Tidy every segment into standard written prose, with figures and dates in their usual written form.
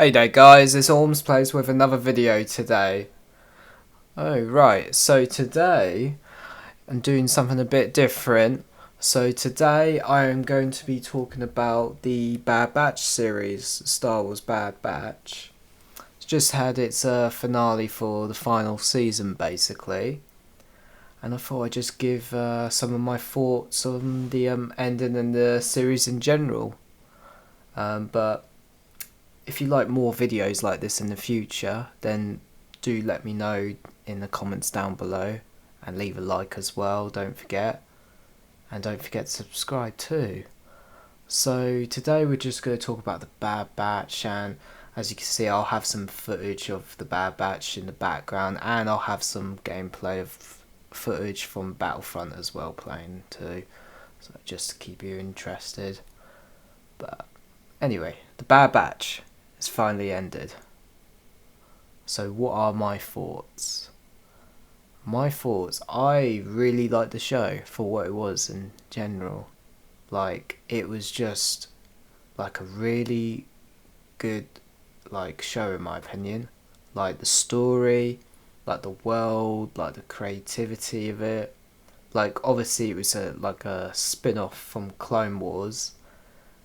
Hey there guys, it's Orms Plays with another video today. Oh right, so today I'm doing something a bit different. So today I am going to be talking about the Bad Batch series, Star Wars Bad Batch. It's just had its finale for the final season basically. And I thought I'd just give some of my thoughts on the ending and the series in general. But if you like more videos like this in the future, then do let me know in the comments down below and leave a like as well, don't forget. And don't forget to subscribe too. So today we're just going to talk about the Bad Batch, and as you can see I'll have some footage of the Bad Batch in the background, and I'll have some gameplay of footage from Battlefront as well playing too, so just to keep you interested. But anyway, the Bad Batch has finally ended. So what are my thoughts? My thoughts, I really liked the show for what it was in general. Like, it was just like a really good show in my opinion. Like the story, like the world, like the creativity of it. Like obviously it was a spin-off from Clone Wars,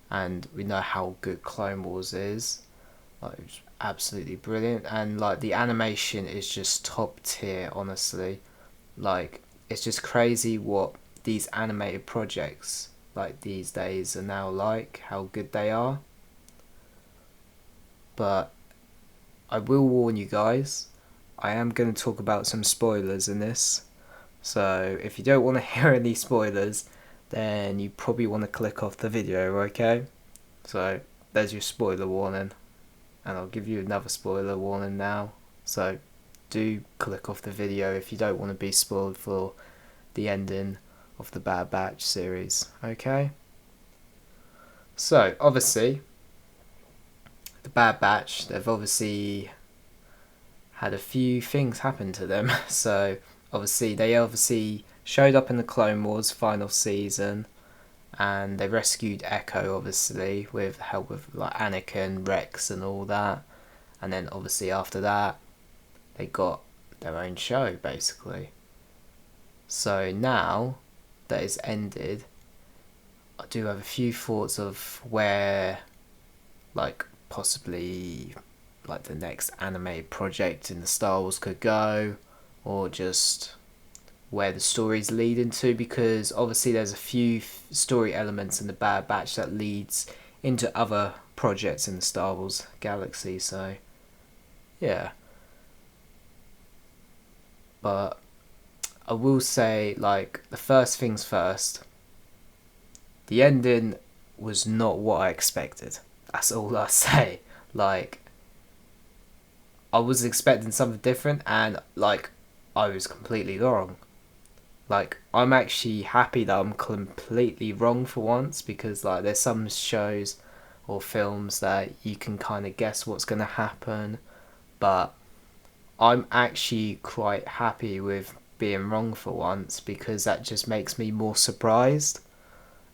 and we know how good Clone Wars is. Like, it was absolutely brilliant, and like the animation is just top tier, honestly. Like, it's just crazy what these animated projects like these days are now, like how good they are. But I will warn you guys, I am going to talk about some spoilers in this. So if you don't want to hear any spoilers, then you probably want to click off the video, okay? So there's your spoiler warning. And I'll give you another spoiler warning now. So do click off the video if you don't want to be spoiled for the ending of the Bad Batch series, okay? So obviously, the Bad Batch, they've obviously had a few things happen to them. So obviously, they showed up in the Clone Wars final season, and they rescued Echo, obviously, with help of like Anakin, Rex, and all that. And then obviously after that, they got their own show basically. So now that it's ended, I do have a few thoughts of where, like, possibly like the next animated project in the Star Wars could go, or just where the story's leading to, because obviously there's a few story elements in the Bad Batch that leads into other projects in the Star Wars galaxy. So yeah, but I will say, like, the first things first, the ending was not what I expected. That's all I say. Like, I was expecting something different, and like, I was completely wrong. Like, I'm actually happy that I'm completely wrong for once, because like there's some shows or films that you can kind of guess what's going to happen, but I'm actually quite happy with being wrong for once, because that just makes me more surprised.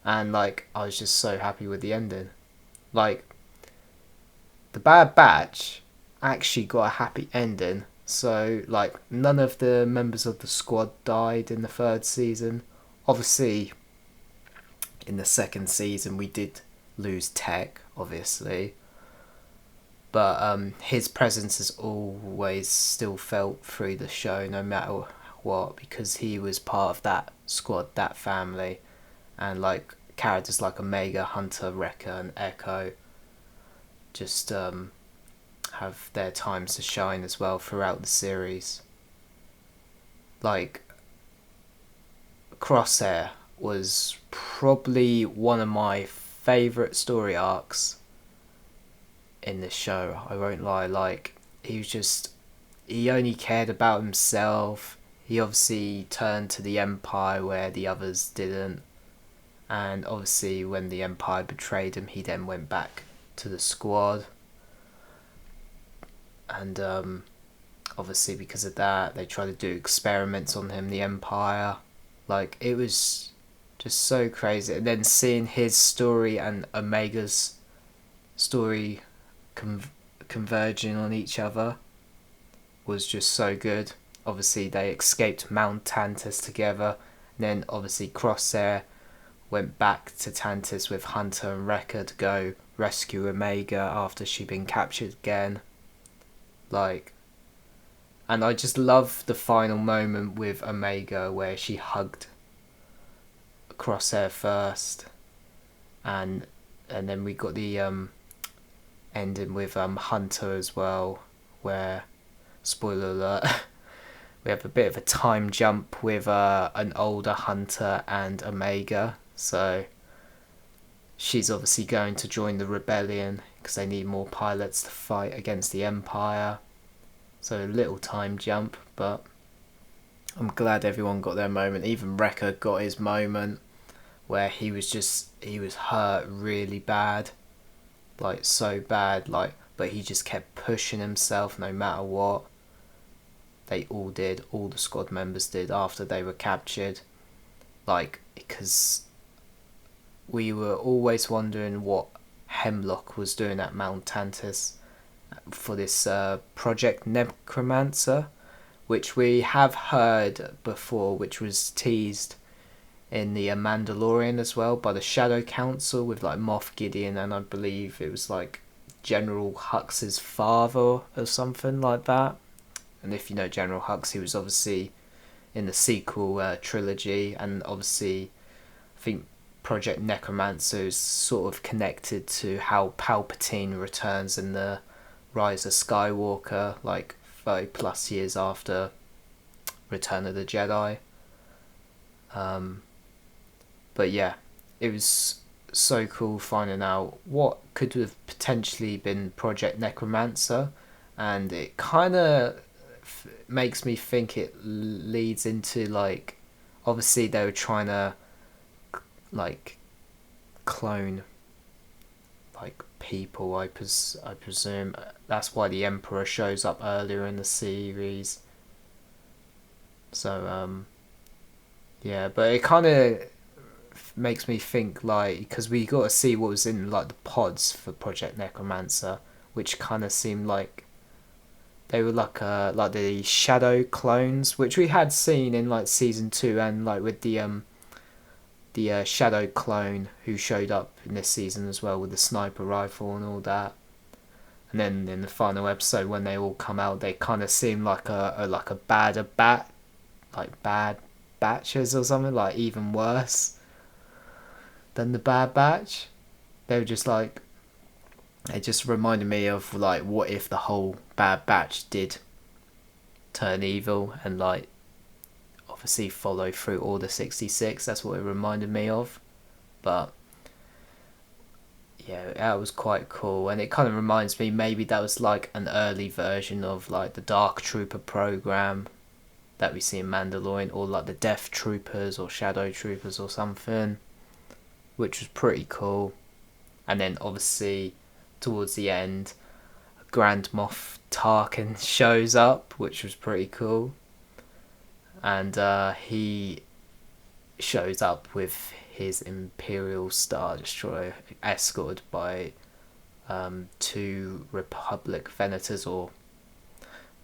And like, I was just so happy with the ending. Like, the Bad Batch actually got a happy ending. So like, none of the members of the squad died in the third season. Obviously, in the second season we did lose Tech, obviously, but his presence is always still felt through the show, no matter what, because he was part of that squad, that family, and like characters like Omega, Hunter, Wrecker, and Echo just have their times to shine as well throughout the series. Like, Crosshair was probably one of my favourite story arcs in this show, I won't lie. Like, he only cared about himself. He obviously turned to the Empire where the others didn't, and obviously when the Empire betrayed him, he then went back to the squad. And obviously because of that, they tried to do experiments on him, the Empire. Like, it was just so crazy. And then seeing his story and Omega's story converging on each other was just so good. Obviously, they escaped Mount Tantus together. And then, obviously, Crosshair went back to Tantus with Hunter and Wrecker to go rescue Omega after she'd been captured again. And I just love the final moment with Omega where she hugged Crosshair first, and then we got the ending with Hunter as well, where, spoiler alert, we have a bit of a time jump with an older Hunter and Omega. So she's obviously going to join the rebellion because they need more pilots to fight against the Empire. So a little time jump, but I'm glad everyone got their moment. Even Wrecker got his moment where he was hurt really bad, like so bad, but he just kept pushing himself no matter what. They all did, all the squad members did after they were captured, because we were always wondering what Hemlock was doing at Mount Tantus for this Project Necromancer, which we have heard before, which was teased in the Mandalorian as well by the Shadow Council with Moff Gideon, and I believe it was General Hux's father or something like that. And if you know General Hux, he was obviously in the sequel trilogy, and obviously I think Project Necromancer is sort of connected to how Palpatine returns in the Rise of Skywalker, 30 plus years after Return of the Jedi. But yeah, it was so cool finding out what could have potentially been Project Necromancer, and it kind of makes me think it leads into obviously they were trying to clone people, I presume. That's why the Emperor shows up earlier in the series. So yeah, but it kind of makes me think because we got to see what was in the pods for Project Necromancer, which kind of seemed like they were like the shadow clones, which we had seen in season 2, and with the shadow clone who showed up in this season as well with the sniper rifle and all that. And then in the final episode when they all come out, they kind of seem like a bad batches or something, even worse than the Bad Batch. They were just it just reminded me of what if the whole Bad Batch did turn evil and obviously follow through Order 66. That's what it reminded me of. But yeah, that was quite cool, and it kind of reminds me maybe that was an early version of the Dark Trooper program that we see in Mandalorian, or the Death Troopers or Shadow Troopers or something, which was pretty cool. And then obviously towards the end, Grand Moff Tarkin shows up, which was pretty cool. And he shows up with his Imperial Star Destroyer, escorted by 2 Republic Venators, or,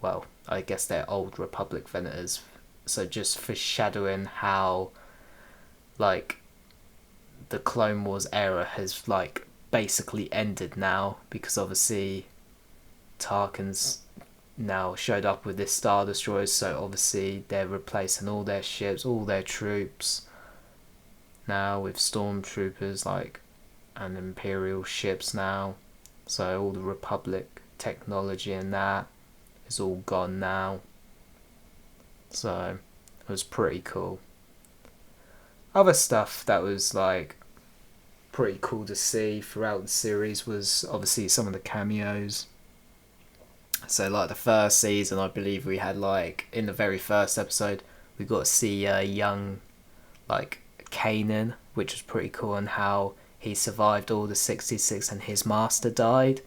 well, I guess they're old Republic Venators. So just foreshadowing how, the Clone Wars era has, basically ended now, because obviously Tarkin's now showed up with this Star Destroyers, so obviously they're replacing all their ships, all their troops now with stormtroopers and Imperial ships now. So all the Republic technology and that is all gone now. So it was pretty cool. Other stuff that was pretty cool to see throughout the series was obviously some of the cameos. So the first season, I believe we had in the very first episode, we got to see young Kanan, which was pretty cool, and how he survived all the 66 and his master died,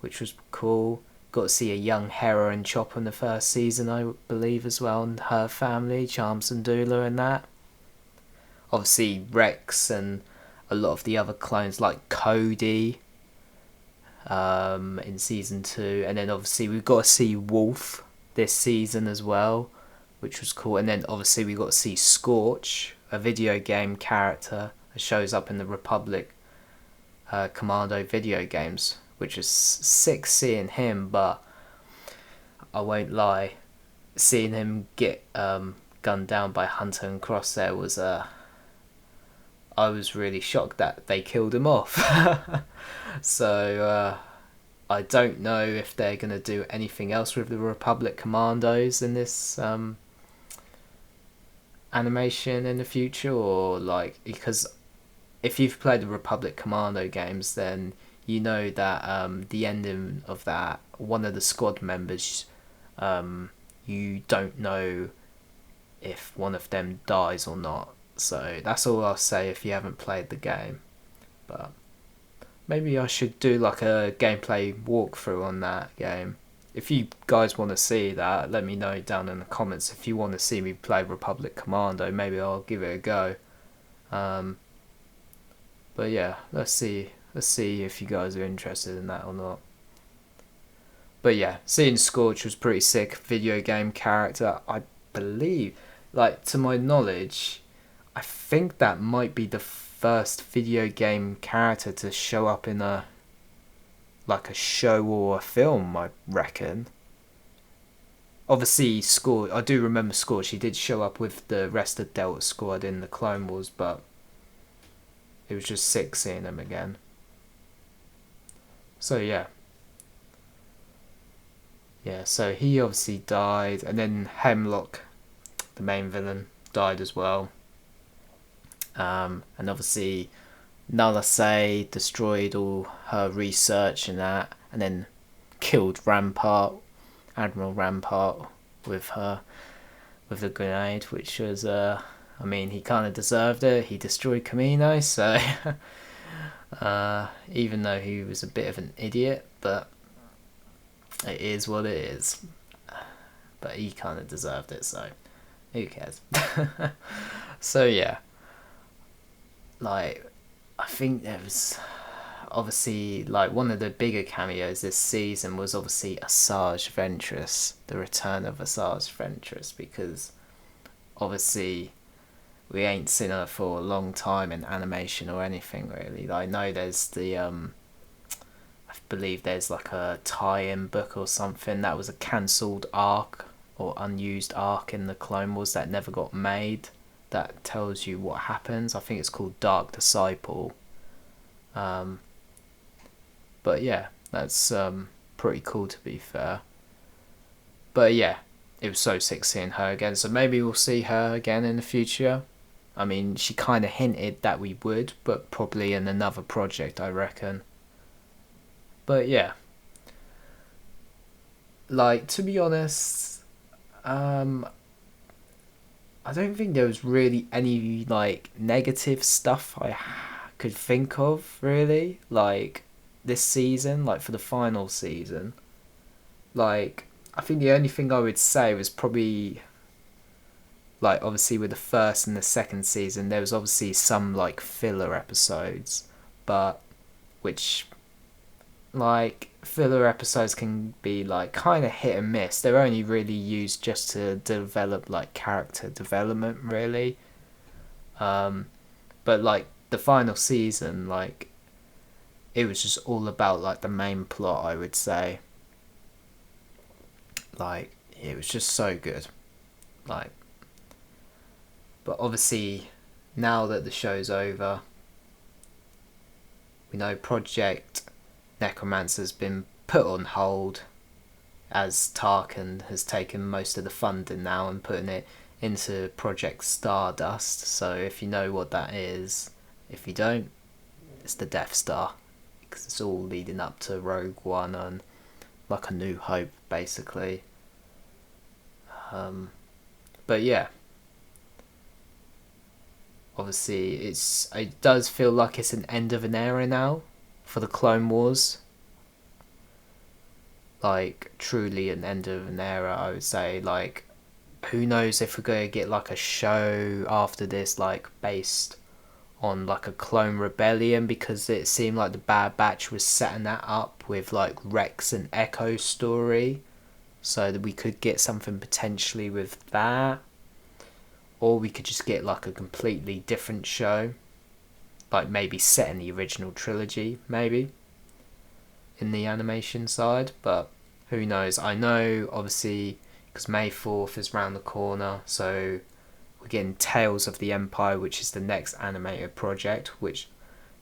which was cool. Got to see a young Hera and Chopper in the first season, I believe, as well, and her family, Cham Syndulla and that. Obviously Rex and a lot of the other clones like Cody in season 2, and then obviously we got to see Wolf this season as well, which was cool. And then obviously we got to see Scorch, a video game character that shows up in the Republic Commando video games, which is sick seeing him. But I won't lie, seeing him get gunned down by Hunter and Crosshair was I was really shocked that they killed him off. So I don't know if they're going to do anything else with the Republic Commandos in this animation in the future, or like, because if you've played the Republic Commando games, then you know that the ending of that, one of the squad members, you don't know if one of them dies or not. So that's all I'll say if you haven't played the game. But maybe I should do like a gameplay walkthrough on that game. If you guys want to see that, let me know down in the comments. If you want to see me play Republic Commando, maybe I'll give it a go. But yeah, let's see if you guys are interested in that or not. But yeah, seeing Scorch was pretty sick. Video game character, I believe, like, to my knowledge, I think that might be the first video game character to show up in a show or a film, I reckon. Obviously, Scorch, I do remember Scorch, he did show up with the rest of Delta Squad in the Clone Wars, but it was just sick seeing him again. So yeah. Yeah, so he obviously died, and then Hemlock, the main villain, died as well. And obviously Nala Se destroyed all her research and that, and then killed Rampart, Admiral Rampart, with the grenade, which was I mean, he kind of deserved it. He destroyed Kamino, so even though he was a bit of an idiot, but it is what it is. But he kind of deserved it, so who cares? So yeah, like, I think there was obviously, like, one of the bigger cameos this season was obviously Asajj Ventress, the return of Asajj Ventress, because obviously we ain't seen her for a long time in animation or anything really. I know there's the I believe there's like a tie-in book or something that was a cancelled arc or unused arc in the Clone Wars that never got made, that tells you what happens. I think it's called Dark Disciple. But yeah, that's pretty cool, to be fair. But yeah, it was so sick seeing her again, so maybe we'll see her again in the future. I mean, she kind of hinted that we would, but probably in another project, I reckon. But yeah, like, to be honest, I don't think there was really any like negative stuff I could think of really, like, this season, like for the final season. Like, I think the only thing I would say was probably, like, obviously with the first and the second season there was obviously some like filler episodes, but which, like, filler episodes can be like kind of hit and miss. They're only really used just to develop like character development really. But like the final season, like, it was just all about like the main plot, I would say. Like, it was just so good. Like, but obviously now that the show's over, we know Project Necromancer's been put on hold, as Tarkin has taken most of the funding now and putting it into Project Stardust. So if you know what that is, if you don't, it's the Death Star, because it's all leading up to Rogue One and like A New Hope, basically. But yeah, obviously it does feel like it's an end of an era now for the Clone Wars. Like, truly an end of an era, I would say. Like, who knows if we're going to get like a show after this, like based on like a clone rebellion, because it seemed like the Bad Batch was setting that up with like Rex and Echo story, so that we could get something potentially with that, or we could just get like a completely different show, like maybe set in the original trilogy, maybe in the animation side, but who knows. I know obviously because May 4th is round the corner, so we're getting Tales of the Empire, which is the next animated project, which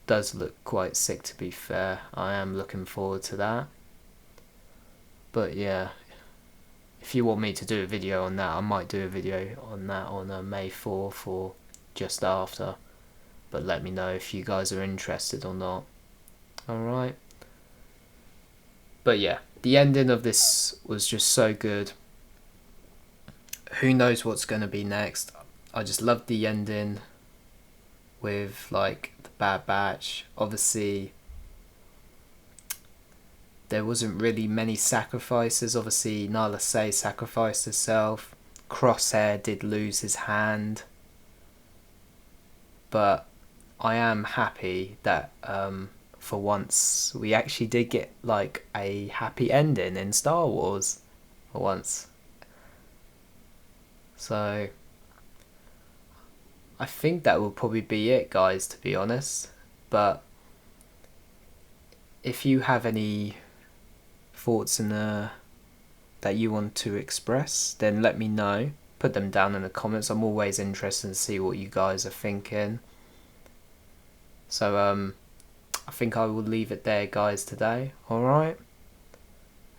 does look quite sick, to be fair. I am looking forward to that. But yeah, if you want me to do a video on that, I might do a video on that on May 4th or just after. But let me know if you guys are interested or not. Alright. But yeah, the ending of this was just so good. Who knows what's going to be next. I just loved the ending with like the Bad Batch. Obviously there wasn't really many sacrifices. Obviously Nala Se sacrificed herself. Crosshair did lose his hand. But I am happy that for once we actually did get like a happy ending in Star Wars for once. So I think that will probably be it, guys, to be honest. But if you have any thoughts that you want to express, then let me know. Put them down in the comments. I'm always interested to see what you guys are thinking. So I think I will leave it there, guys, today. Alright?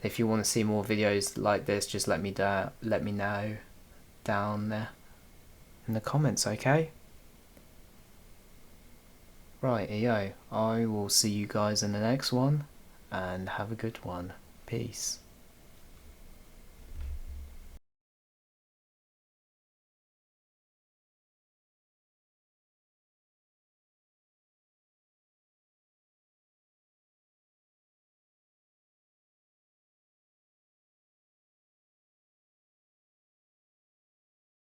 If you want to see more videos like this, just let me know down there in the comments, okay? Right, yo, I will see you guys in the next one, and have a good one. Peace.